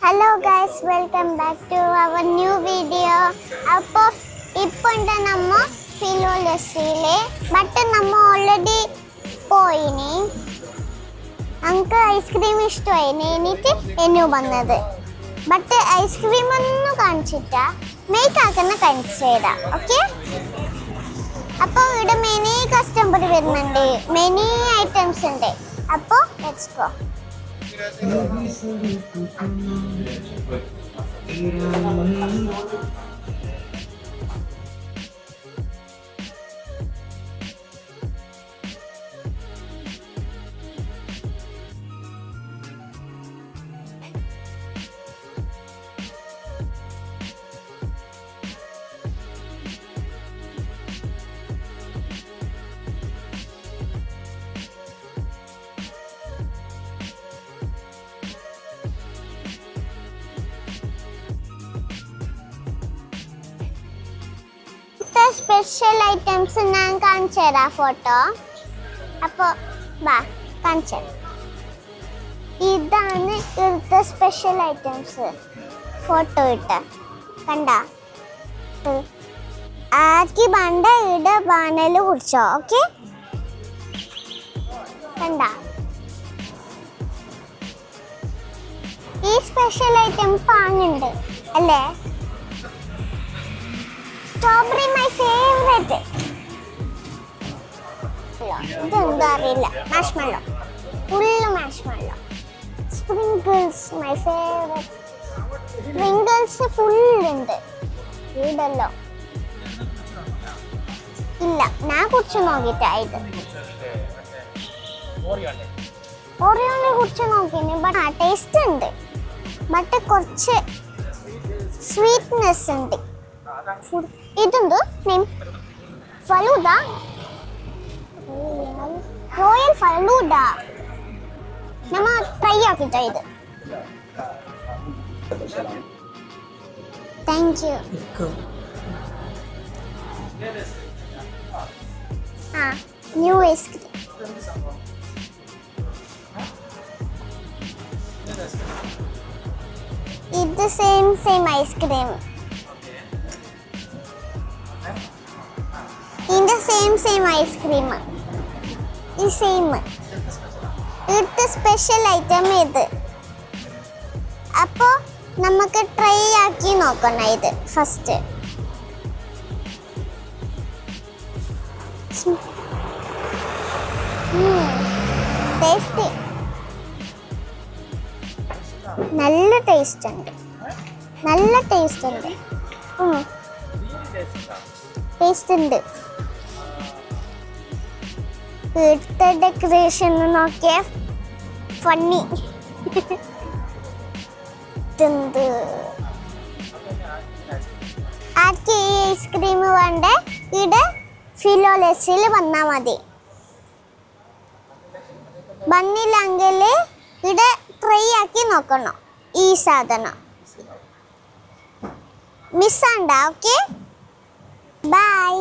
Hello guys, welcome back to our new video. അപ്പോൾ ഇപ്പോൾ നമ്മ ഫിലോലസിലെ ബട്ട് നമ്മ ഓൾറെഡി പോയിനി നമുക്ക് ഐസ്ക്രീം ഇഷ്ടമായി എന്നിട്ട് എന്നു വന്നത് ബട്ട് ഐസ്ക്രീം ഒന്നും കാണിച്ചിട്ടാ മേക്കാക്കുന്ന കാണിച്ചേരാ ഓക്കെ. അപ്പോൾ ഇവിടെ മെനി കസ്റ്റമർ വരുന്നുണ്ട്, മെനി ഐറ്റംസ് ഉണ്ട്. അപ്പോൾ ലെറ്റ്സ് ഗോ. സ്പെഷ്യൽ ഐറ്റംസ് ഞാൻ കാണിച്ചു തരാം ഫോട്ടോ. അപ്പോൾ വാ കാണിച്ചു. ഇതാണ് ഇവിടുത്തെ സ്പെഷ്യൽ ഐറ്റംസ്. ഫോട്ടോ ഇട്ട് കണ്ട ആക്കി പണ്ട് ഇവിടെ ബാനല് കുടിച്ചോ ഓക്കെ. കണ്ട ഈ സ്പെഷ്യൽ ഐറ്റം പാങ്ങുണ്ട് അല്ലേ. Strawberry my favourite. ഇതെന്താ അറിയില്ല. Marshmallow, full marshmallow. Sprinkles my favourite. Sprinkles ഫുള്ളുണ്ട് ഇവിടെല്ലോ. ഇല്ല ഞാൻ കുറിച്ച് നോക്കിട്ടായത് ഓറിയോനെ കുറിച്ച് നോക്കിന്. ബട്ട് ടേസ്റ്റ് ഉണ്ട്, ബട്ട് കുറച്ച് സ്വീറ്റ്നെസ് ഉണ്ട്. ഇതെന്തോ നെയിം ഫലൂദ, റോയൽ ഫലൂദ. നമ്മ ട്രൈ ആക്കിട്ടോ ഇത്. Thank you. ആ ന്യൂ ഐസ്ക്രീം. ഇത് സെയിം ഐസ്ക്രീം. ഇതിൻ്റെ സെയിം ഐസ്ക്രീം. ഈ സെയിം ഇവിടുത്തെ സ്പെഷ്യൽ ഐറ്റം ഇത്. അപ്പോൾ നമുക്ക് ട്രൈ ആക്കി നോക്കണം ഇത് ഫസ്റ്റ്. ടേസ്റ്റ് നല്ല ടേസ്റ്റ് ഉണ്ട്, നല്ല ടേസ്റ്റ് ഉണ്ട്. ടേസ്റ്റ് ഉണ്ട്. ഇവിടുത്തെ ഡെക്കറേഷൻ നോക്കിയ ഫണ്ണി. ആർക്ക് ഈ ഐസ്ക്രീം വേണ്ട ഇവിടെ ഫിലോലെസിൽ വന്നാൽ മതി. വന്നില്ലെങ്കിൽ ഇവിടെ ട്രൈ ആക്കി നോക്കണം ഈ സാധനം. മിസ്സാണ്ട ഓക്കെ. ബൈ.